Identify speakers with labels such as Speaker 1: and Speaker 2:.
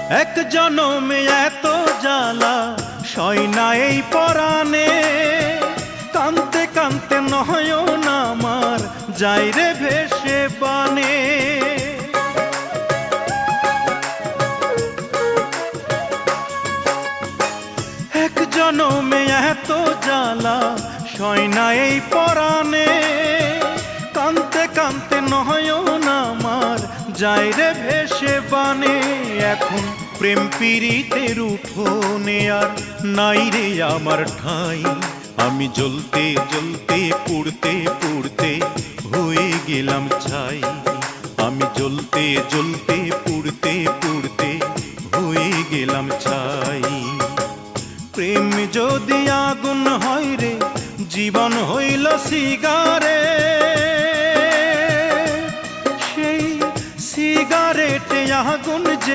Speaker 1: এক জনমে এত জ্বালা সয় না এই পরাণে, কানতে কানতে নয়ন আমার যাই রে ভেসে বানে। এক জনমে এত জ্বালা সয় না এই পরাণে, কানতে কানতে নয়ন আমার যাই রে ভেসে বানে। এখন প্রেম পীড়িতের উঠোনে আর নাই রে আমার ঠাঁই, আমি জ্বলতে জ্বলতে পুড়তে পুড়তে হয়ে গেলাম ছাই। আমি জ্বলতে জ্বলতে পুড়তে পুড়তে হয়ে গেলাম ছাই। প্রেম যদি আগুন হয় রে জীবন হইল সিগারে, সেই সিগারেটে আগুন যে